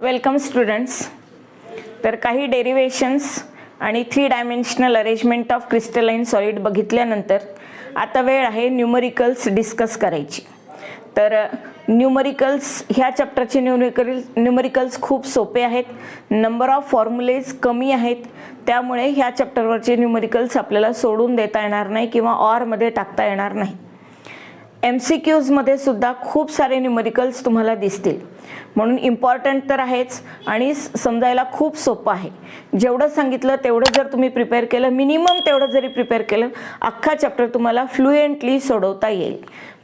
Welcome students. तर काही derivations आणि 3 dimensional arrangement of crystalline solid बघितल्यानंतर आता वेळ आहे न्यूमरिकल्स डिस्कस करायची. तर न्यूमरिकल्स ह्या चॅप्टरचे न्यूमरिकल्स खूप सोपे आहेत, नंबर ऑफ फॉर्म्युलेज कमी आहेत, त्यामुळे ह्या चॅप्टरवरचे न्यूमरिकल्स आपल्याला सोडून देता येणार नाही किंवा ऑरमध्ये टाकता येणार नाही. MCQजमध्ये सुद्धा खूप सारे न्यूमरिकल्स तुम्हाला दिसतील, म्हणून इम्पॉर्टंट तर आहेच आणि समजायला खूप सोपं आहे. जेवढं सांगितलं तेवढं जर तुम्ही प्रिपेअर केलं, मिनिमम तेवढं जरी प्रिपेअर केलं, अख्खा चॅप्टर तुम्हाला फ्लुएंटली सोडवता येईल.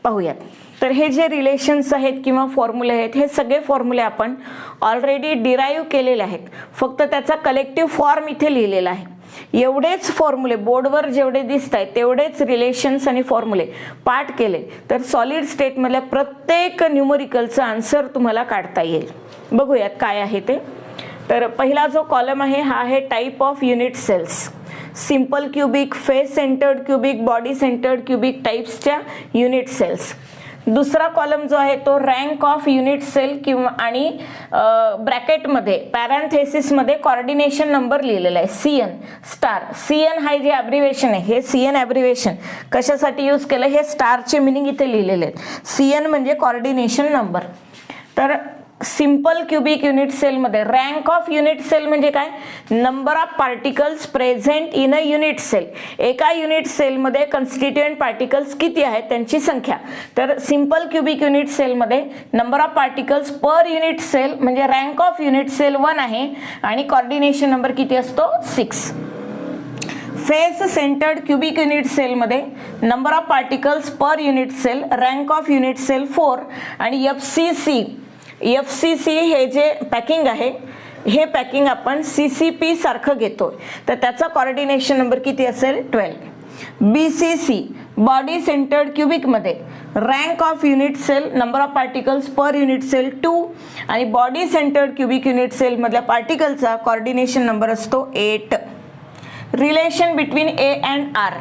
पाहूयात. तर हे जे रिलेशन्स आहेत किंवा फॉर्म्युले आहेत, हे सगळे फॉर्म्युले आपण ऑलरेडी डिराईव्ह केलेले आहेत, फक्त त्याचा कलेक्टिव्ह फॉर्म इथे लिहिलेला आहे. एवढेच फॉर्म्युले बोर्डवर जेवढे दिसत आहेत तेवढेच रिलेशन्स आणि फॉर्म्युले पाठ केले तर सॉलिड स्टेटमधल्या प्रत्येक न्यूमरिकलचा आन्सर तुम्हाला काढता येईल. बघूयात काय आहे ते. तर पहिला जो कॉलम आहे हा आहे type of unit cells. Simple cubic, face centred cubic, body centred cubic टाईप्सच्या युनिट सेल्स. दुसरा कॉलम जो आहे तो रँक ऑफ युनिट सेल किंवा आणि ब्रॅकेटमध्ये पॅरेंथेसिसमध्ये कोऑर्डिनेशन नंबर लिहिलेला आहे CN स्टार. CN हा जे ॲब्रिव्हिएशन आहे, हे CN ॲब्रिव्हिएशन कशासाठी यूज केलं हे स्टारचे मिनिंग इथे लिहिलेले आहेत. CN म्हणजे कोऑर्डिनेशन नंबर. तर सिंपल क्युबिक युनिट सेलमध्ये रँक ऑफ युनिट सेल म्हणजे काय? Number of particles present in a unit cell. एका युनिट सेलमध्ये कन्स्टिट्युएंट पार्टिकल्स किती आहेत त्यांची संख्या. तर सिंपल क्युबिक युनिट सेलमध्ये number of particles per unit cell म्हणजे रँक ऑफ युनिट सेल 1 आहे आणि कोऑर्डिनेशन नंबर किती असतो 6. फेस सेंटर्ड क्युबिक युनिट सेलमध्ये number of particles per unit cell rank of unit cell 4 आणि FCC हे जे पॅकिंग आहे हे पॅकिंग आपण CCP सारखं घेतोय तर त्याचा कोऑर्डिनेशन नंबर किती असेल 12. BCC बॉडी सेंटर्ड क्युबिकमध्ये rank of unit cell number of particles per unit cell 2 आणि बॉडी सेंटर्ड क्युबिक युनिट सेलमधल्या पार्टिकलचा कोऑर्डिनेशन नंबर असतो 8. Relation between A and R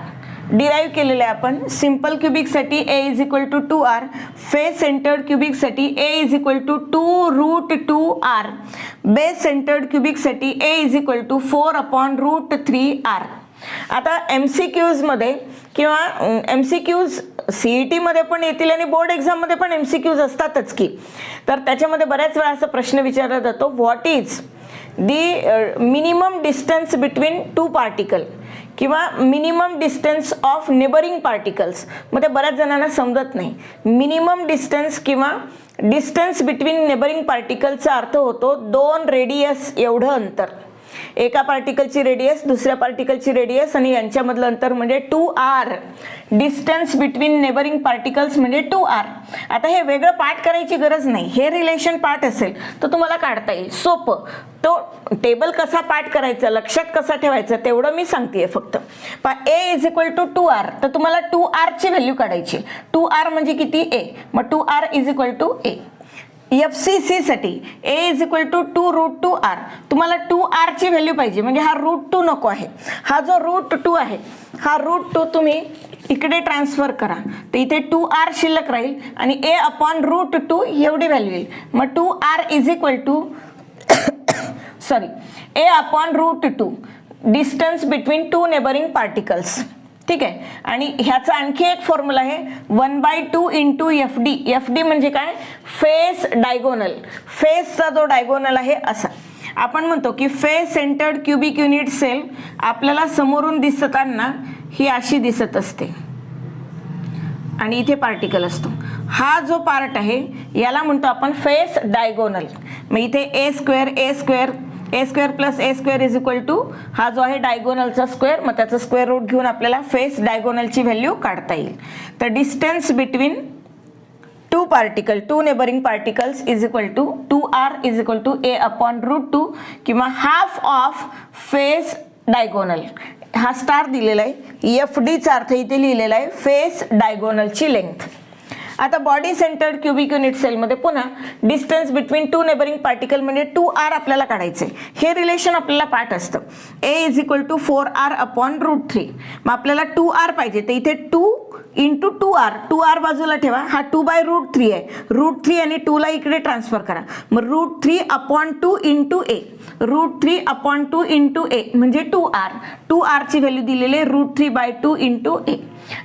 derive केलेले आपण. सिंपल क्युबिकसाठी A is equal to 2R, face centred क्युबिकसाठी A is equal to 2√2R, base centred क्युबिकसाठी A is equal to 4/√3R. आता MCQजमध्ये किंवा MCQज CETमध्ये पण येतील आणि बोर्ड एक्झाममध्ये पण MCQज असतातच की. तर त्याच्यामध्ये बऱ्याच वेळा असा प्रश्न विचारला जातो, what is the minimum distance between 2 particle किंवा minimum distance of neighbouring particles. मग ते बऱ्याच जणांना समजत नाही. मिनिमम डिस्टन्स किंवा डिस्टन्स बिटवीन नेबरिंग पार्टिकलचा अर्थ होतो 2 रेडियस एवढं अंतर. एका पार्टिकलची रेडियस दुसऱ्या पार्टिकलची रेडियस आणि यांच्यामधलं अंतर म्हणजे 2R. Distance between neighbouring particles म्हणजे 2R. आता हे वेगळं पाठ करायची गरज नाही, हे रिलेशन पाठ असेल तर तुम्हाला काढता येईल सोपं. तो टेबल कसा पाठ करायचा, लक्षात कसा ठेवायचा तेवढं मी सांगतेय फक्त. A is equal to 2R तर तुम्हाला 2R ची व्हॅल्यू काढायची. 2R म्हणजे किती A, मग 2R is equal to A. FCC साठी A is equal to 2√2R तुम्हाला 2R ची व्हॅल्यू पाहिजे, म्हणजे हा √2 नको आहे. हा जो √2 आहे हा √2 तुम्ही इकडे ट्रान्सफर करा तर इथे 2R शिल्लक राहील आणि A/√2 एवढी व्हॅल्यू येईल. मग 2R is equal to A/√2 distance between 2 neighbouring particles. ठीक आहे. आणि ह्याचा आणखी एक फॉर्म्युला आहे 1/2 इंटू FD. FD म्हणजे काय? Face diagonal. फेसचा जो डायगोनल आहे असा. आपण म्हणतो की face centred cubic unit cell आपल्याला समोरून दिसताना ही अशी दिसत असते आणि इथे पार्टिकल असतो. हा जो पार्ट आहे याला म्हणतो आपण फेस डायगोनल. मग इथे A² plus A² is equal to हा जो आहे डायगोनलचा स्क्वेअर, मग त्याचा स्क्वेअर रूट घेऊन आपल्याला फेस डायगोनलची व्हॅल्यू काढता येईल. तर distance between 2 neighbouring particles is equal to 2R is equal to A/√2 किंवा हाफ ऑफ फेस डायगोनल. हा स्टार दिलेला आहे. FDचा अर्थ इथे लिहिलेला आहे फेस डायगोनलची लेंथ. आता बॉडी सेंटर्ड क्युबिक युनिट सेलमध्ये पुन्हा डिस्टन्स बिटवीन 2 नेबरिंग पार्टिकल म्हणजे 2R आपल्याला काढायचंय. हे रिलेशन आपल्याला पाठ असतं. A is equal to 4R/√3. मग आपल्याला 2R पाहिजे तर इथे 2 इंटू 2r, 2r बाजूला ठेवा, हा 2/√3 आहे, √3 आणि 2 ला इकडे ट्रान्सफर करा, मग √3/2 इंटू ए, √3/2 इंटू ए म्हणजे 2r ची व्हॅल्यू दिलेली आहे √3/2 इंटू ए.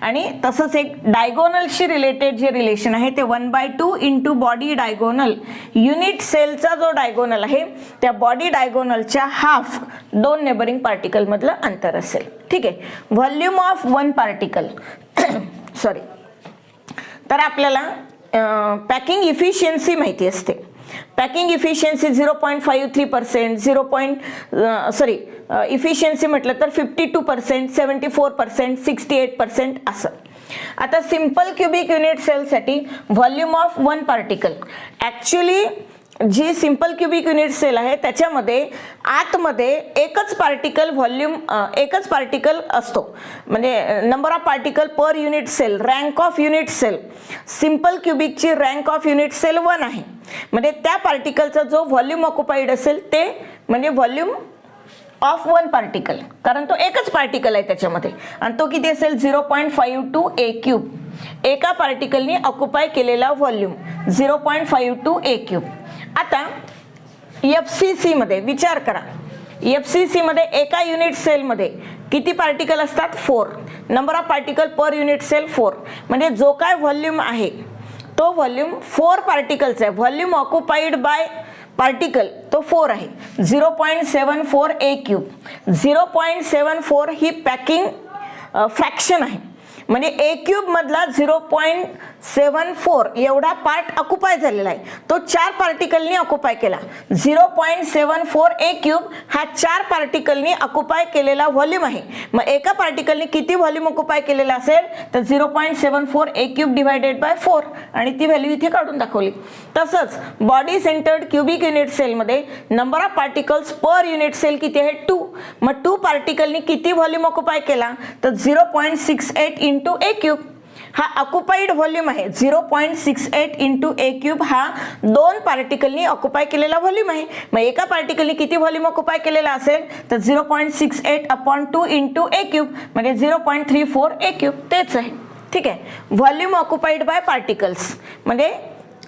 आणि तसंच एक डायगोनलशी रिलेटेड जे रिलेशन आहे ते 1/2 इंटू बॉडी डायगोनल, युनिट सेलचा जो डायगोनल आहे त्या बॉडी डायगोनलच्या हाफ 2 नेबरिंग पार्टिकल मधलं अंतर असेल. ठीक आहे. Volume of one particle sorry, तर आपल्याला पॅकिंग इफिशियन्सी माहिती असते. पॅकिंग इफिशियन्सी 0.53%, इफिशियन्सी म्हटलं तर 52%, 74%, 68% असं. आता सिंपल क्युबिक युनिट सेलसाठी volume of one particle, actually जी सिंपल क्युबिक युनिट सेल आहे त्याच्यामध्ये आतमध्ये एकच पार्टिकल असतो, म्हणजे number of particle per unit cell, rank of unit cell. Simple क्युबिकची रँक ऑफ युनिट सेल 1 आहे, म्हणजे त्या पार्टिकलचा जो व्हॉल्यूम ऑक्युपाईड असेल ते म्हणजे व्हॉल्यूम ऑफ वन पार्टिकल, कारण तो एकच पार्टिकल आहे त्याच्यामध्ये, आणि तो किती असेल 0.52 a³. एका पार्टिकलनी ऑक्युपाय केलेला व्हॉल्यूम 0.52 a³. आता FCC मध्ये विचार करा, FCC मध्ये एका युनिट सेल मध्ये किती पार्टिकल असतात? 4. Number of particle per unit cell 4, म्हणजे जो काय व्हॉल्यूम आहे तो व्हॉल्यूम 4 पार्टिकलचा आहे. व्हॉल्यूम ऑक्युपाईड बाय पार्टिकल तो 4 आहे, 0.74 a³. 0.74 ही पॅकिंग फ्रॅक्शन आहे, म्हणजे a³ मधला 0.74 एवढा पार्ट ऑक्युपाय झालेला आहे, तो 4 पार्टिकलनी ऑक्युपाय केला. 0.74 a³ हा 4 पार्टिकलनी ऑक्युपाय केलेला व्हॉल्यूम आहे. मग एका पार्टिकलनी किती व्हॉल्यूम ऑक्युपाय केलेला असेल तर 0.74 a³ डिवायडेड बाय 4, आणि ती व्हॅल्यू इथे काढून दाखवली. तसंच बॉडी सेंटर्ड क्युबिक युनिट सेलमध्ये number of particles per unit cell किती आहे? 2. मग 2 पार्टिकलनी किती व्हॉल्यूम ऑक्युपाय केला तर 0.68 इंटू a³. हा ऑक्युपाईड व्हॉल्यूम आहे. 0.68 इंटू a³ हा 2 पार्टिकलनी ऑक्युपाय केलेला व्हॉल्यूम आहे. मग एका पार्टिकलनी किती व्हॉल्यूम ऑक्युपाय केलेला असेल तर 0.68/2 इंटू a³ म्हणजे 0.34 a³. तेच आहे. ठीक आहे. व्हॉल्यूम ऑक्युपाईड बाय पार्टिकल्स म्हणजे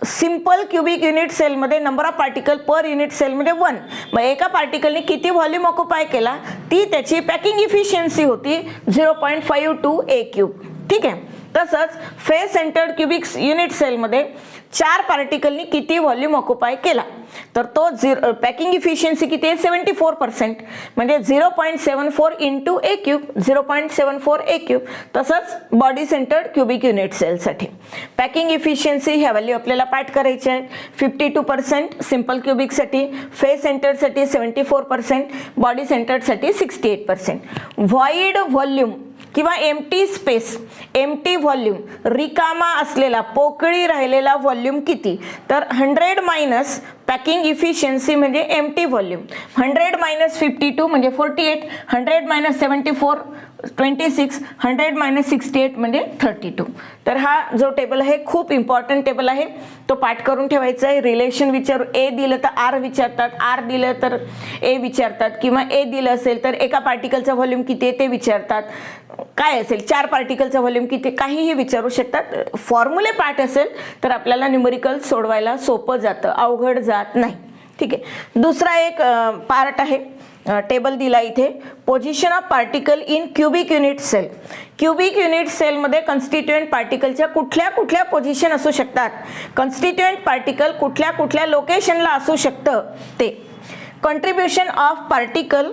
सिंपल क्युबिक युनिट सेलमध्ये number of particle per unit सेलमध्ये 1. मग एका पार्टिकलने किती व्हॉल्यूम ऑक्युपाय केला ती त्याची पॅकिंग इफिशियन्सी होती 0.52 a³. ठीक आहे. तसंच फेस सेंटर्ड क्युबिक युनिट सेलमध्ये 4 पार्टिकलनी किती व्हॉल्यूम ऑक्युपाय केला तर तो पॅकिंग इफिशियन्सी किती आहे? 74%, म्हणजे 0.74 इंटू a³, 0.74 a³. तसंच बॉडी सेंटर्ड क्युबिक युनिट सेलसाठी पॅकिंग इफिशियन्सी ह्या व्हॅल्यू आपल्याला पाठ करायच्या आहेत. 52% सिंपल क्युबिकसाठी, फेस सेंटर्डसाठी 74%, बॉडी सेंटर्डसाठी 68%. व्हॉइड व्हॉल्यूम किंवा एम्प्टी स्पेस, एम्प्टी व्हॉल्यूम, रिकामा असलेला पोकळी राहिलेला व्हॉल्यूम किती तर 100 मायनस पॅकिंग इफिशियन्सी म्हणजे एम्प्टी व्हॉल्यूम. 100 मायनस 52 म्हणजे 48, 100 मायनस 74 26, 100 मायनस 68 म्हणजे 32. तर हा जो टेबल आहे खूप इम्पॉर्टंट टेबल आहे, तो पाठ करून ठेवायचा आहे. रिलेशन विचारू, ए दिलं तर आर विचारतात, आर दिलं तर ए विचारतात, किंवा ए दिलं असेल तर एका पार्टिकलचा व्हॉल्यूम किती आहे ते विचारतात. काय असेल 4 पार्टिकलचा व्हॉल्यूम किती, काहीही विचारू शकतात. फॉर्म्युले पाठ असेल तर आपल्याला न्यूमेरिकल सोडवायला सोपं जातं, अवघड जात नाही. ठीक आहे. दुसरा एक पार्ट आहे, टेबल दिला इथे, position of particle in cubic unit cell. Cubic unit सेलमध्ये कन्स्टिट्युएंट पार्टिकलच्या कुठल्या कुठल्या पोझिशन असू शकतात, कन्स्टिट्युएंट पार्टिकल कुठल्या कुठल्या लोकेशनला असू शकतं ते. Contribution of particle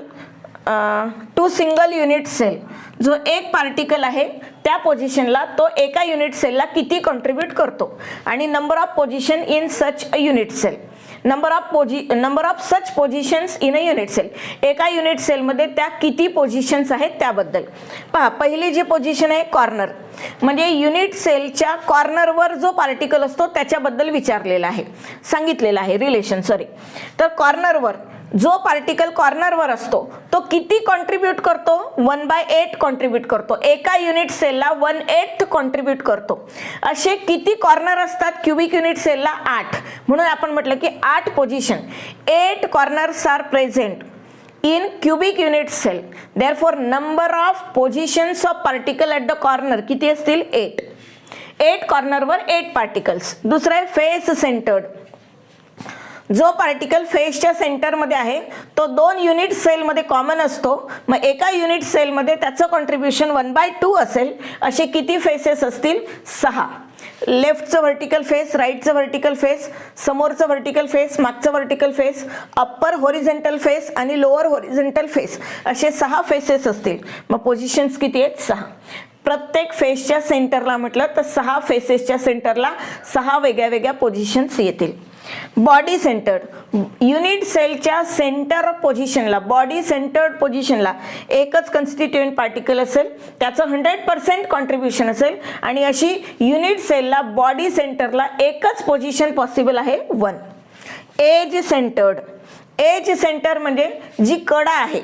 to single unit cell, जो एक पार्टिकल आहे त्या पोझिशनला तो एका युनिट सेलला किती कॉन्ट्रीब्यूट करतो. आणि number of position in such a unit cell, number of such positions in a unit cell, एका युनिट सेलमध्ये त्या किती पोझिशन्स आहेत त्याबद्दल. पहा, पहिली जी पोझिशन आहे कॉर्नर, म्हणजे युनिट सेलच्या कॉर्नरवर जो पार्टिकल असतो त्याच्याबद्दल विचारलेला आहे, सांगितलेलं आहे रिलेशन. तर कॉर्नरवर जो पार्टिकल कॉर्नरवर असतो तो किती कॉन्ट्रीब्यूट करतो? 1/8 कॉन्ट्रीब्यूट करतो. एका युनिट सेलला 1/8 कॉन्ट्रीब्यूट करतो. असे किती कॉर्नर असतात क्युबिक युनिट सेलला? 8. म्हणून आपण म्हटलं की 8 position, 8 corners are present in cubic unit cell. Therefore number of positions of particle at the corner किती असतील 8 कॉर्नरवर 8 पार्टिकल्स. दुसरं आहे फेस सेंटर्ड. जो पार्टिकल फेसच्या सेंटरमध्ये आहे तो 2 युनिट सेलमध्ये कॉमन असतो. मग एका युनिट सेलमध्ये त्याचं कॉन्ट्रीब्युशन 1/2 असेल. असे किती फेसेस असतील 6. लेफ्टचं व्हर्टिकल फेस, राईटचं व्हर्टिकल फेस, समोरचं व्हर्टिकल फेस, मागचं व्हर्टिकल फेस, अप्पर होरिझेंटल फेस आणि लोअर होरिझेंटल फेस असे 6 फेसेस असतील. मग पोझिशन्स किती आहेत 6. प्रत्येक फेसच्या सेंटरला म्हटलं तर 6 फेसेसच्या सेंटरला 6 वेगळ्या वेगळ्या पोझिशन्स येतील. बॉडी सेंटर्ड युनिट सेलच्या सेंटर पोझिशनला, बॉडी सेंटर्ड पोझिशनला एकच कन्स्टिट्युएंट पार्टिकल असेल, त्याचं 100% कॉन्ट्रीब्युशन असेल आणि अशी युनिट सेलला बॉडी सेंटरला एकच पोझिशन पॉसिबल आहे 1. Age centred. एज सेंटर म्हणजे जी कडा आहे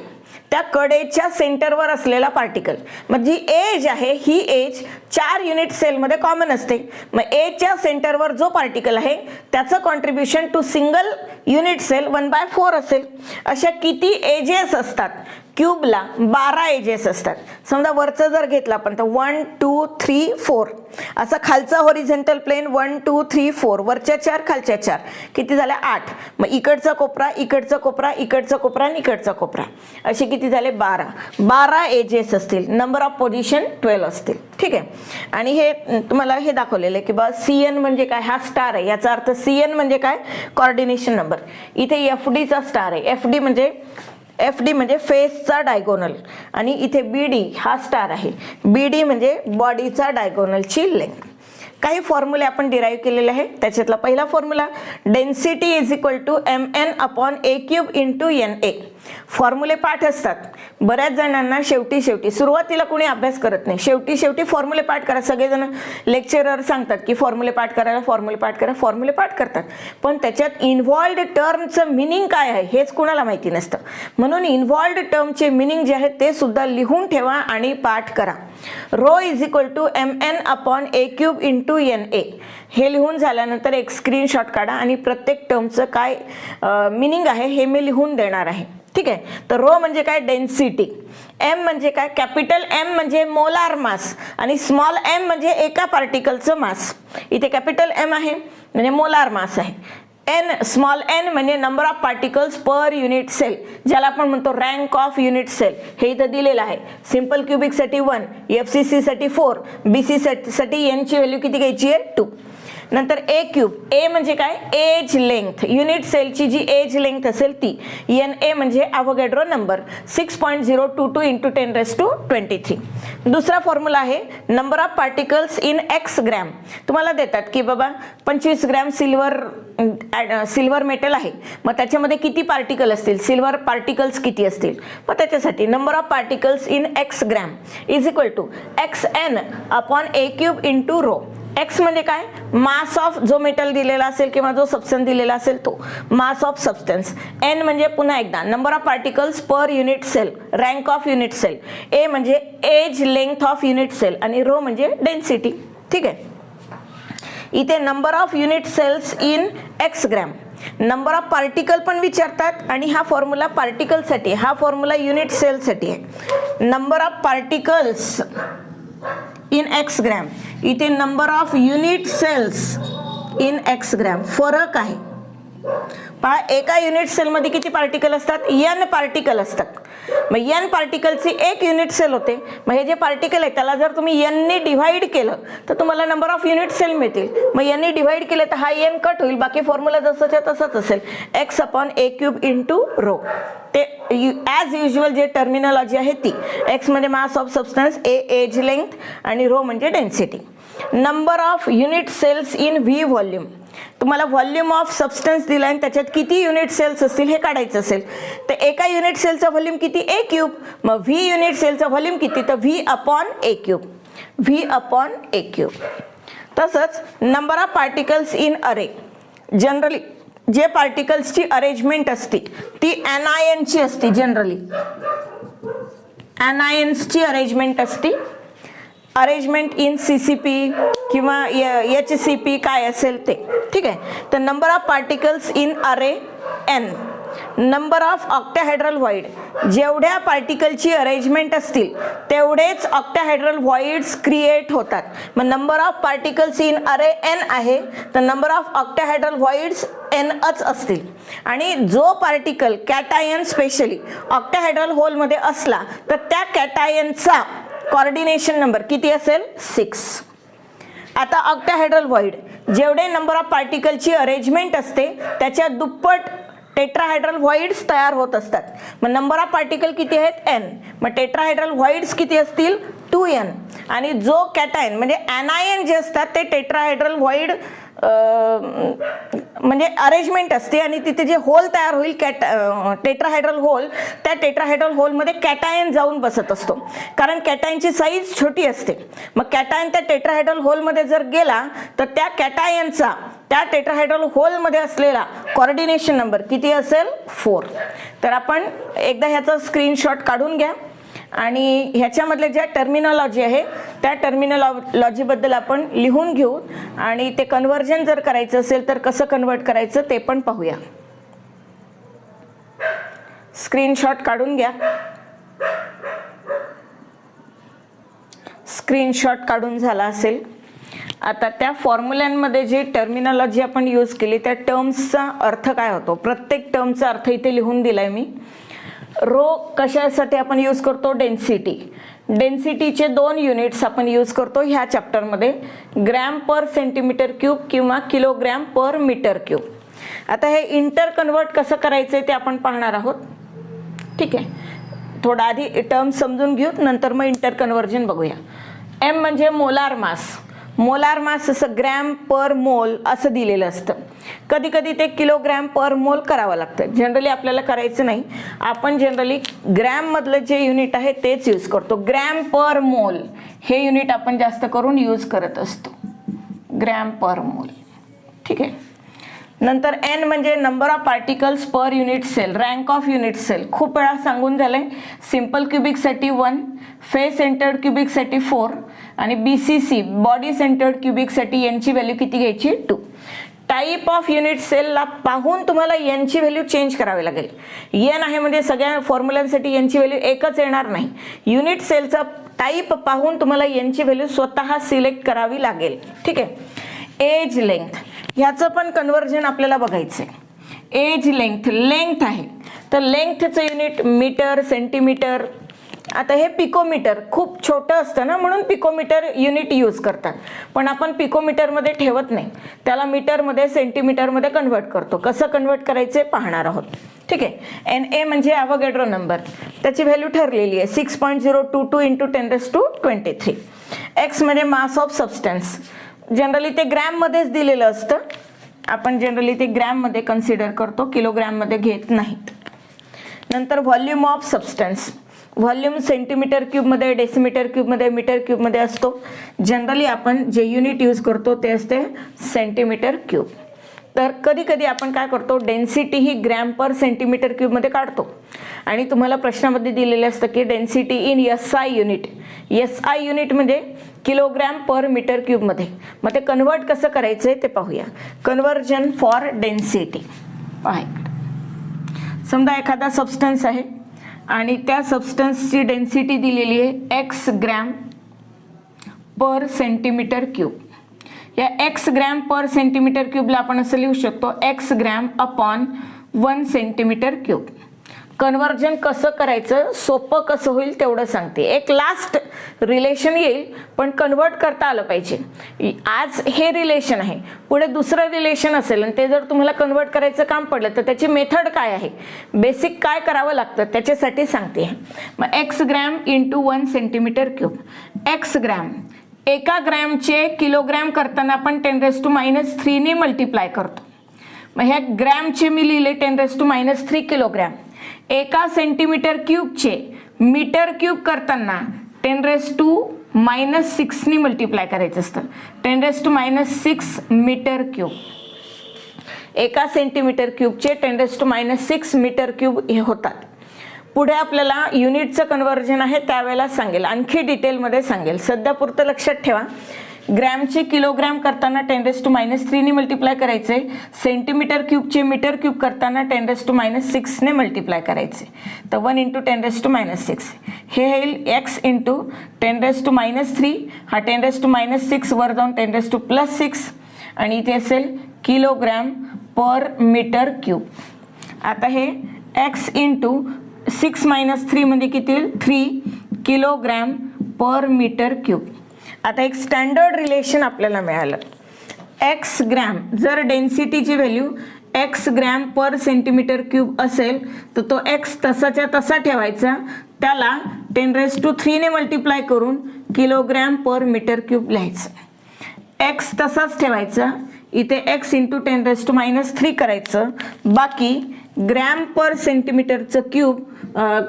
त्या कडेच्या सेंटरवर असलेला पार्टिकल. मग जी एज आहे ही एज 4 युनिट सेलमध्ये कॉमन असते. मग एजच्या सेंटरवर जो पार्टिकल आहे त्याचं contribution to single unit cell 1/4 असेल. अशा किती एजेस असतात क्यूबला? 12 एजेस असतात. समजा वरचं जर घेतलं आपण तर 1 2 3 4 असा खालचा होरिझेंटल प्लेन 1 2 3 4, वरच्या 4 खालच्या 4 किती झाल्या 8. मग इकडचा कोपरा, इकडचा कोपरा, इकडचा कोपरा आणि इकडचा कोपरा असे किती झाले 12 एजेस असतील. नंबर ऑफ पोझिशन 12 असतील. ठीक आहे. आणि हे तुम्हाला हे दाखवलेलं आहे की बा CN म्हणजे काय, हा स्टार आहे. याचा अर्थ CN म्हणजे काय, कोऑर्डिनेशन नंबर. इथे FDचा स्टार आहे. FD म्हणजे फेसचा डायगोनल आणि इथे BD हा स्टार आहे. BD म्हणजे बॉडीचा डायगोनलची लेंथ. काही फॉर्म्युले आपण डिराईव्ह केलेले आहे. त्याच्यातला पहिला formula density is equal to mn/a³ × NA. फॉर्म्युले पाठ असतात बऱ्याच जणांना. शेवटी सुरुवातीला कोणी अभ्यास करत नाही. शेवटी फॉर्म्युले पाठ करा. सगळेजण लेक्चरर सांगतात की फॉर्म्युले पाठ करायला, फॉर्म्युले पाठ करा, फॉर्म्युले पाठ करतात. पण त्याच्यात इन्व्हॉल्वड टर्मचं मिनिंग काय आहे हेच कुणाला माहिती नसतं. म्हणून इन्व्हॉल्वड टर्मचे मिनिंग जे आहे ते सुद्धा लिहून ठेवा आणि पाठ करा. Rho is equal to mn/a³ × NA. हे लिहून झाल्यानंतर एक स्क्रीनशॉट काढा आणि प्रत्येक टर्मचं काय मिनिंग आहे हे मी लिहून देणार आहे. ठीक आहे. तर रो म्हणजे काय, डेन्सिटी. M म्हणजे काय, कॅपिटल M म्हणजे मोलार मास आणि स्मॉल m म्हणजे एका पार्टिकलचं मास. इथे कॅपिटल M आहे म्हणजे मोलार मास आहे. स्मॉल n म्हणजे number of particles per unit cell, ज्याला आपण म्हणतो रँक ऑफ युनिट सेल. हे इथं दिलेलं आहे. सिंपल क्युबिक साठी 1, FCC साठी 4, BC साठी n ची व्हॅल्यू किती घ्यायची आहे 2. नंतर A³. A म्हणजे काय, एज लेंथ. युनिट सेलची जी एज लेंथ असेल ती. NA म्हणजे अवोगॅड्रो नंबर 6.022 × 10⁻23. दुसरा फॉर्म्युला आहे number of particles in x gram. तुम्हाला देतात की बाबा 25 ग्रॅम सिल्वर मेटल आहे, मग त्याच्यामध्ये किती पार्टिकल असतील, सिल्वर पार्टिकल्स किती असतील. मग त्याच्यासाठी number of particles in x gram is equal to xn/a³ × rho. X म्हणजे काय, मास ऑफ जो मेटल दिलेला असेल किंवा जो सबस्टन्स दिलेला असेल तो मास ऑफ सबस्टन्स. एन म्हणजे पुन्हा एकदा number of particles per unit cell, rank of unit cell. A म्हणजे edge length of unit cell आणि रो म्हणजे डेन्सिटी. ठीक आहे. इथे number of unit cells in X gram, number of particle पण विचारतात आणि हा फॉर्म्युला पार्टिकलसाठी, हा फॉर्म्युला युनिट सेलसाठी आहे. Number of particles in X gram, इथे number of unit cells in X gram. फरक आहे पहा, एका युनिट सेलमध्ये किती पार्टिकल असतात, n पार्टिकल असतात. मग n पार्टिकलची एक युनिट सेल होते. मग हे जे पार्टिकल आहे त्याला जर तुम्ही n ने डिव्हाइड केलं तर तुम्हाला नंबर ऑफ युनिट सेल मिळतील. मग n ने डिव्हाइड केलं तर हा n कट होईल, बाकी फॉर्म्युला जसंच्या तसंच असेल, x/a³ × रो. ते ॲज युजल जे टर्मिनॉलॉजी आहे ती. x म्हणजे mass of substance, a edge length आणि रो म्हणजे density. Number of unit cells in v volume, तुम्हाला व्हॉल्यूम ऑफ सबस्टन्स दिला आहे त्याच्यात किती युनिट सेल्स असतील हे काढायचं असेल तर एका युनिट सेलचा व्हॉल्यूम किती, a³. मग v युनिट सेलचा व्हॉल्यूम किती तर v/a³, v/a³. तसंच नंबर ऑफ पार्टिकल्स इन अरे, जनरली जे पार्टिकल्सची अरेंजमेंट असते ती anion असते. जनरली anionsची अरेंजमेंट असते. अरेंजमेंट इन CCP किंवा HCP काय असेल ते. ठीक आहे. तर नंबर ऑफ पार्टिकल्स इन अरे n, number of octahedral void, जेवढ्या पार्टिकलची अरेंजमेंट असतील तेवढेच ऑक्टाहेड्रल व्हॉइड्स क्रिएट होतात. मग नंबर ऑफ पार्टिकल्स इन अरे n आहे तर नंबर ऑफ ऑक्टाहेड्रल व्हॉइड्स nच असतील. आणि जो पार्टिकल कॅटायन स्पेशली ऑक्टाहेड्रल होलमध्ये असला तर त्या कॅटायनचा कोऑर्डिनेशन नंबर किती असेल 6. आता ऑक्टाहेड्रल व्हॉइड जेवढे नंबर ऑफ पार्टिकलची अरेंजमेंट असते त्याच्या दुप्पट टेट्राहेड्रल व्हॉइड्स तयार होत असतात. मग नंबर ऑफ पार्टिकल किती आहेत n, मग टेट्राहेड्रल व्हॉइड्स किती असतील 2n. आणि जो कॅटायन म्हणजे ॲनायन जे असतात ते टेट्राहेड्रल व्हॉइड म्हणजे अरेंजमेंट असते आणि तिथे जे होल तयार होईल टेट्राहेड्रल होल, त्या टेट्राहेड्रल होलमध्ये कॅटायन जाऊन बसत असतो कारण कॅटायनची साईज छोटी असते. मग कॅटायन त्या टेट्राहेड्रल होलमध्ये जर गेला तर त्या कॅटायनचा त्या टेट्राहेड्रल होलमध्ये असलेला कोऑर्डिनेशन नंबर किती असेल 4. तर आपण एकदा ह्याचा स्क्रीनशॉट काढून घ्या आणि ह्याच्यामधले ज्या टर्मिनॉलॉजी आहे त्या टर्मिनॉलॉजीबद्दल आपण लिहून घेऊ आणि ते कन्व्हर्जन जर करायचं असेल तर कसं कन्वर्ट करायचं ते पण पाहूया. स्क्रीनशॉट काढून घ्या. स्क्रीनशॉट काढून झाला असेल. आता त्या फॉर्म्युल्यांमध्ये जी टर्मिनॉलॉजी आपण यूज केली त्या टर्म्सचा अर्थ काय होतो, प्रत्येक टर्मचा अर्थ इथे लिहून दिलाय मी. रो कशासाठी आपण यूज करतो, डेन्सिटी. डेन्सिटीचे 2 युनिट्स आपण यूज करतो ह्या चॅप्टरमध्ये, ग्रॅम पर सेंटीमीटर क्यूब किंवा किलोग्रॅम पर मीटर क्यूब. आता हे इंटर कन्वर्ट कसं करायचं ते आपण पाहणार आहोत. ठीक आहे, थोडं आधी टर्म समजून घेऊ नंतर मग इंटर कन्वर्जन बघूया. एम म्हणजे मोलार मास. मोलार मास असं ग्रॅम पर मोल असं दिलेलं असतं. कधी कधी ते किलोग्रॅम पर मोल करावं लागतं. जनरली आपल्याला करायचं नाही, आपण जनरली ग्रॅम मधलं जे युनिट आहे तेच यूज करतो. ग्रॅम पर मोल हे युनिट आपण जास्त करून यूज करत असतो, ग्रॅम पर मोल. ठीक आहे. नंतर एन म्हणजे number of particles per unit cell, rank of unit cell. खूप वेळा सांगून झालंय. सिंपल क्युबिकसाठी 1, फेस सेंटर्ड क्युबिकसाठी 4 आणि BCC बॉडी सेंटर्ड क्युबिकसाठी यांची व्हॅल्यू किती घ्यायची 2. टाईप ऑफ युनिट सेलला पाहून तुम्हाला यांची व्हॅल्यू चेंज करावी लागेल. एन आहे म्हणजे सगळ्या फॉर्म्युलांसाठी यांची व्हॅल्यू एकच येणार नाही. युनिट सेलचा टाईप पाहून तुम्हाला यांची व्हॅल्यू स्वतः सिलेक्ट करावी लागेल. ठीक आहे. एज लेंथ ह्याचं पण कन्वर्जन आपल्याला बघायचं आहे. एज लेंथ, लेंथ आहे तर लेंथचं युनिट मीटर, सेंटीमीटर. आता हे पिकोमीटर खूप छोटं असतं ना म्हणून पिकोमीटर युनिट यूज करतात, पण आपण पिकोमीटरमध्ये ठेवत नाही, त्याला मीटरमध्ये सेंटीमीटरमध्ये कन्वर्ट करतो. कसं कन्वर्ट करायचे पाहणार आहोत. ठीक आहे. NA म्हणजे ॲव्होगॅड्रो नंबर, त्याची व्हॅल्यू ठरलेली आहे 6.022 × 10⁻23. एक्स म्हणजे मास ऑफ सबस्टन्स. जनरली ते ग्रॅममध्येच दिलेलं असतं, आपण जनरली ते ग्रॅममध्ये कन्सिडर करतो, किलोग्रॅममध्ये घेत नाहीत. नंतर volume of substance. Volume centimetre क्यूबमध्ये, डेसिमीटर क्यूबमध्ये, मीटर क्यूबमध्ये असतो. जनरली आपण जे युनिट यूज करतो ते असते सेंटीमीटर क्यूब. तर कधी कधी आपण काय करतो, डेन्सिटी ही ग्रॅम पर सेंटीमीटर क्यूबमध्ये काढतो आणि तुम्हाला प्रश्नामध्ये दिलेलं असतं की density in SI unit. SI unit म्हणजे किलोग्रॅम पर मीटर क्यूबमध्ये. मग ते कन्वर्ट कसं करायचं ते पाहूया. Conversion for density. पहा, समजा एखादा सबस्टन्स आहे आणि त्या सबस्टन्सची डेन्सिटी दिलेली आहे x gram per centimetre cube. या x ग्रॅम पर सेंटीमीटर क्यूबला आपण असं लिहू शकतो x gram upon 1 centimetre cube. Conversion कसं करायचं, सोपं कसं होईल तेवढं सांगते. एक लास्ट रिलेशन येईल पण कन्वर्ट करता आलं पाहिजे. आज हे रिलेशन आहे, पुढे दुसरं रिलेशन असेल आणि ते जर तुम्हाला कन्वर्ट करायचं काम पडलं तर त्याची मेथड काय आहे, बेसिक काय करावं लागतं त्याच्यासाठी सांगते. मग x gram into 1 centimetre cube. x gram, एका ग्रॅमचे किलोग्रॅम करताना आपण 10⁻³ ने मल्टिप्लाय करतो. मग ह्या ग्रॅमचे मी लिहिले 10⁻³ किलोग्रॅम. एका सेंटीमीटर क्यूबचे मीटर क्यूब करताना 10⁻⁻6 ने मल्टिप्लाय करायचं असतं. 10⁻⁻6 मीटर क्यूब. एका सेंटीमीटर क्यूबचे 10⁻⁻6 मीटर क्यूब हे होतात. पुढे आपल्याला युनिटचं कन्वर्जन आहे त्यावेळेला सांगेल, आणखी डिटेलमध्ये सांगेल. सध्या पुरतं लक्षात ठेवा ग्रॅमचे किलोग्रॅम करताना 10⁻³ ने मल्टिप्लाय करायचे, सेंटीमीटर क्यूबचे मीटर क्यूब करताना 10⁻6 ने मल्टिप्लाय करायचे. तर 1 × 10⁻6 हे येईल x × 10⁻³ हा 10⁻6 वर जाऊन 10⁻+6 आणि इथे असेल किलोग्रॅम पर मीटर क्यूब. आता हे x × 6 - 3 म्हणजे किती होईल 3 किलोग्रॅम पर मीटर क्यूब. आता एक स्टँडर्ड रिलेशन आपल्याला मिळालं. x ग्रॅम जर डेन्सिटीची value x gram per centimetre cube असेल तर तो x तसाच्या तसा ठेवायचा, त्याला 10⁻³ ने मल्टिप्लाय करून किलोग्रॅम पर मीटर क्यूब लिहायचं. x तसाच ठेवायचा, इथे x × 10⁻³ करायचं, बाकी ग्रॅम पर सेंटीमीटरचं क्यूब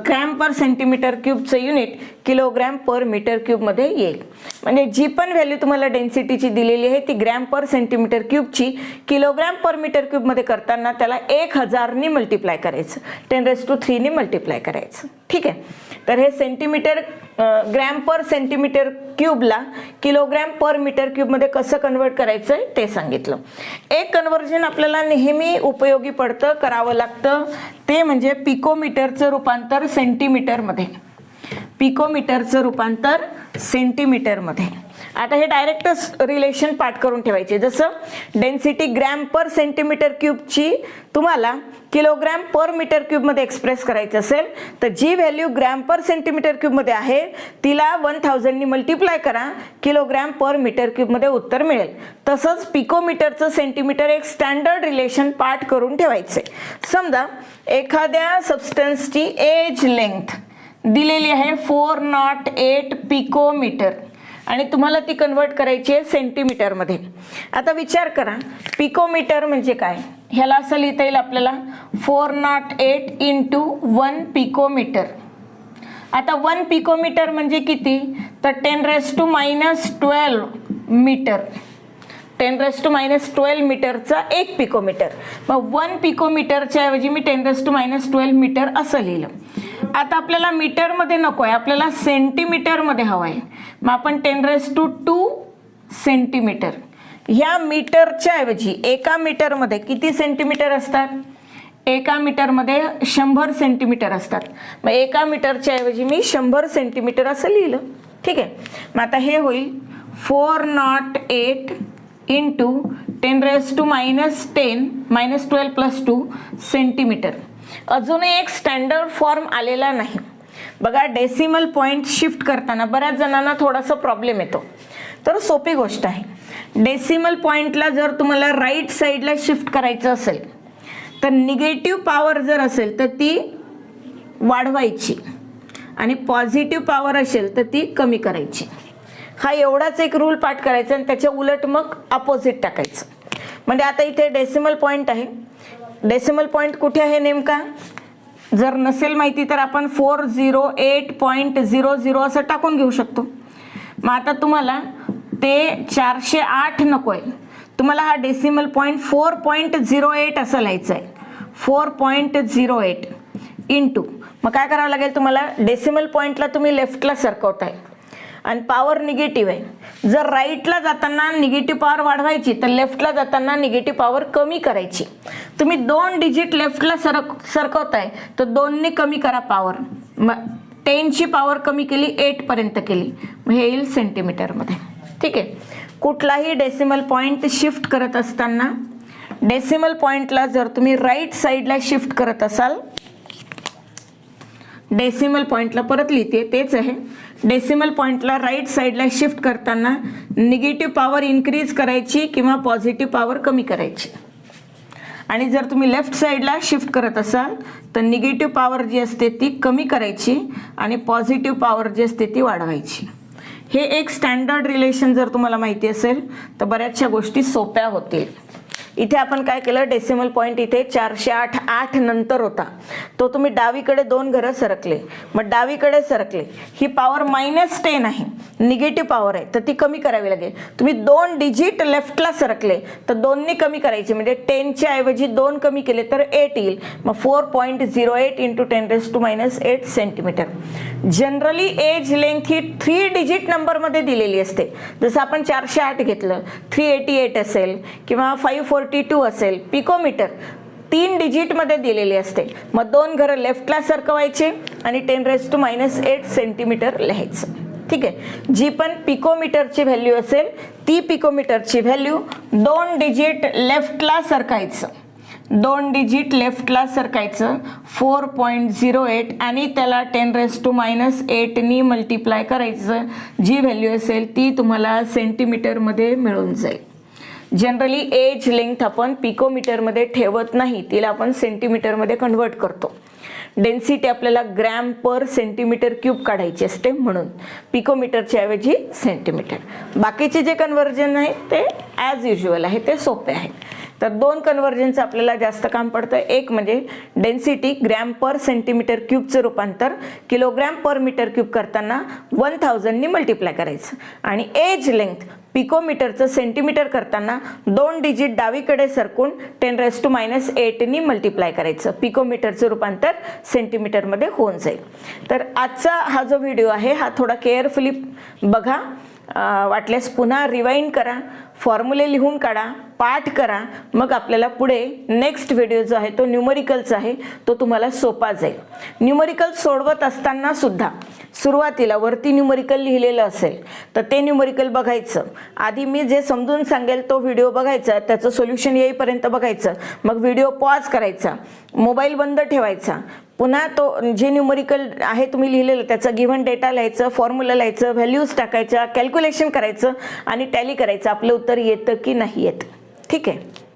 ग्रॅम पर सेंटीमीटर क्यूबचं युनिट किलोग्रॅम पर मीटर क्यूबमध्ये येईल. म्हणजे जी पण व्हॅल्यू तुम्हाला डेन्सिटीची दिलेली आहे ती gram per centimetre क्यूबची kilogram per metre क्यूबमध्ये करताना त्याला 1000 ने मल्टिप्लाय करायचं, 10⁻³ ने मल्टिप्लाय करायचं. ठीक आहे. तर हे सेंटीमीटर ग्रॅम पर सेंटीमीटर क्यूबला किलोग्रॅम पर मीटर क्यूबमध्ये कसं कन्वर्ट करायचं आहे ते सांगितलं. एक कन्व्हर्जन आपल्याला नेहमी उपयोगी पडतं, करावं लागतं, ते म्हणजे पिकोमीटरचं रूपांतर सेंटीमीटरमध्ये. पिकोमीटरचं रूपांतर सेंटीमीटरमध्ये. आता हे डायरेक्टच रिलेशन पाठ करून ठेवायचे. जसं डेन्सिटी ग्रॅम पर सेंटीमीटर क्यूबची तुम्हाला किलोग्रॅम पर मीटर क्यूबमध्ये एक्सप्रेस करायचं असेल तर जी व्हॅल्यू ग्रॅम पर सेंटीमीटर क्यूबमध्ये आहे तिला 1000 ने मल्टिप्लाय करा, किलोग्रॅम पर मीटर क्यूबमध्ये उत्तर मिळेल. तसंच पिकोमीटरचं सेंटीमीटर एक स्टँडर्ड रिलेशन पाठ करून ठेवायचे. समजा एखाद्या सबस्टन्सची एज लेंथ दिलेली आहे 408 पिकोमीटर आणि तुम्हाला ती कन्वर्ट करायची आहे सेंटीमीटरमध्ये. आता विचार करा पिकोमीटर म्हणजे काय. ह्याला असं लिहिता येईल आपल्याला 408 × 1 पिकोमीटर. आता 1 पिकोमीटर म्हणजे किती तर 10⁻12 मीटर. 10⁻12 मीटरचा 1 पिकोमीटर. मग 1 पिकोमीटरच्या ऐवजी मी 10⁻12 मीटर असं लिहिलं. आता आपल्याला मीटरमध्ये नको आहे, आपल्याला सेंटीमीटरमध्ये हवं आहे. मग आपण 10⁻² सेंटीमीटर. ह्या मीटरच्या ऐवजी एका मीटरमध्ये किती सेंटीमीटर असतात, एका मीटरमध्ये 100 सेंटीमीटर असतात. मग एका मीटरच्या ऐवजी मी 100 सेंटीमीटर असं लिहिलं. ठीक आहे. मग आता हे होईल 408 × 10⁻10 -12 + 2 सेंटीमीटर. अजूनही एक स्टँडर्ड फॉर्म आलेला नाही बघा. डेसिमल पॉईंट शिफ्ट करताना बऱ्याच जणांना थोडासा प्रॉब्लेम येतो. तर सोपी गोष्ट आहे. डेसिमल पॉईंटला जर तुम्हाला राईट साईडला शिफ्ट करायचं असेल तर निगेटिव्ह पॉवर जर असेल तर ती वाढवायची आणि पॉझिटिव्ह पॉवर असेल तर ती कमी करायची. हा एवढाच एक रूल पाठ करायचा आणि त्याच्या उलट मग अपोजिट टाकायचं. म्हणजे आता इथे डेसिमल पॉईंट आहे. डेसिमल पॉईंट कुठे आहे नेमका जर नसेल माहिती तर आपण 408.00 असं टाकून घेऊ शकतो. मग आता तुम्हाला ते 408 नको आहे, तुम्हाला हा डेसिमल पॉईंट 4.08 असं लिहायचं आहे. 4.08 × मग काय करावं लागेल तुम्हाला, डेसिमल पॉईंटला तुम्ही लेफ्टला सरकवताय आणि पॉवर निगेटिव्ह आहे. जर राईटला जाताना निगेटिव्ह पॉवर वाढवायची तर लेफ्टला जाताना निगेटिव्ह पॉवर कमी करायची. तुम्ही 2 डिजिट लेफ्टला सरकवताय तर 2 ने कमी करा पॉवर. मग 10 ची पॉवर कमी केली 8 पर्यंत केली, मग हे येईल सेंटीमीटरमध्ये. ठीक आहे. कुठलाही डेसिमल पॉईंट शिफ्ट करत असताना डेसिमल पॉईंटला जर तुम्ही राईट साईडला शिफ्ट करत असाल, डेसिमल पॉईंटला परत लिहिते तेच आहे, डेसिमल पॉईंटला राईट साईडला शिफ्ट करताना निगेटिव्ह पॉवर इन्क्रीज करायची किंवा पॉझिटिव्ह पॉवर कमी करायची. आणि जर तुम्ही लेफ्ट साईडला शिफ्ट करत असाल तर निगेटिव्ह पॉवर जी असते ती कमी करायची आणि पॉझिटिव्ह पॉवर जी असते ती वाढवायची. हे एक स्टँडर्ड रिलेशन जर तुम्हाला माहिती असेल तर बऱ्याचशा गोष्टी सोप्या होतील. इथे आपण काय केलं, डेसिमल पॉईंट इथे 408 नंतर होता, तो तुम्ही डावीकडे 2 घरं सरकले, मग डावीकडे सरकले, ही पॉवर -10 आहे, निगेटिव्ह पॉवर आहे, तर ती कमी करावी लागेल. तुम्ही 2 डिजिट लेफ्टला सरकले तर 2 कमी करायचे, म्हणजे 10च्या ऐवजी 2 कमी केले तर 8 येईल. मग 4.08 × 10⁻⁸ सेंटीमीटर. जनरली एज लेंथ ही 3 डिजिट नंबरमध्ये दिलेली असते. जसं आपण 408 घेतलं, 388 असेल किंवा 542 असेल. पिकोमीटर 3 डिजिटमध्ये दिलेली असते. मग 2 घरं लेफ्टला सरकवायचे आणि 10⁻⁸ सेंटीमीटर लिहायचं. ठीक आहे. जी पण पिकोमीटरची व्हॅल्यू असेल ती पिकोमीटरची व्हॅल्यू 2 डिजिट लेफ्टला सरकायचं, 2 डिजिट लेफ्टला सरकायचं, 4.08 आणि त्याला 10⁻⁸ नी मल्टिप्लाय करायचं. जी व्हॅल्यू असेल ती तुम्हाला सेंटीमीटरमध्ये मिळून जाईल. जनरली एज लेंथ आपण पिकोमीटरमध्ये ठेवत नाही, तिला आपण सेंटीमीटरमध्ये कन्वर्ट करतो. डेन्सिटी आपल्याला ग्रॅम पर सेंटीमीटर क्यूब काढायची असते, म्हणून पिकोमीटरच्या ऐवजी सेंटीमीटर. बाकीचे जे कन्वर्जन आहे ते ॲज युजल आहे, ते सोपे आहे. तर 2 कन्वर्जनचं आपल्याला जास्त काम पडतं. एक म्हणजे डेन्सिटी ग्रॅम पर सेंटीमीटर क्यूबचं रूपांतर किलोग्रॅम पर मीटर क्यूब करताना 1000 नी मल्टिप्लाय करायचं, आणि एज लेंथ पिकोमीटरचं सेंटीमीटर करताना 2 डिजिट डावीकडे सरकून 10⁻⁸ नी मल्टिप्लाय करायचं. पिकोमीटरचं रूपांतर सेंटीमीटरमध्ये होऊन जाईल. तर आजचा हा जो व्हिडिओ आहे हा थोडा केअरफुली बघा, वाटल्यास पुन्हा रिवाइंड करा, फॉर्म्युले लिहून काढा, पाठ करा. मग आपल्याला पुढे नेक्स्ट व्हिडिओ जो आहे तो न्यूमरिकलचा आहे, तो तुम्हाला सोपा जाईल. न्यूमरिकल सोडवत असताना सुद्धा सुरुवातीला वरती न्यूमरिकल लिहिलेलं असेल तर ते न्यूमरिकल बघायचं. आधी मी जे समजून सांगेल तो व्हिडिओ बघायचा, त्याचं सोल्युशन येईपर्यंत बघायचं, मग व्हिडिओ पॉज करायचा, मोबाईल बंद ठेवायचा, पुन्हा तो जे न्यूमरिकल आहे तुम्ही लिहिलेलं त्याचा गिव्हन डेटा लिहायचं, फॉर्म्युला लिहायचं, व्हॅल्यूज टाकायच्या, कॅल्क्युलेशन करायचं आणि टॅली करायचं. आपलं उत्तर येतं की नाही येत. ठीक आहे.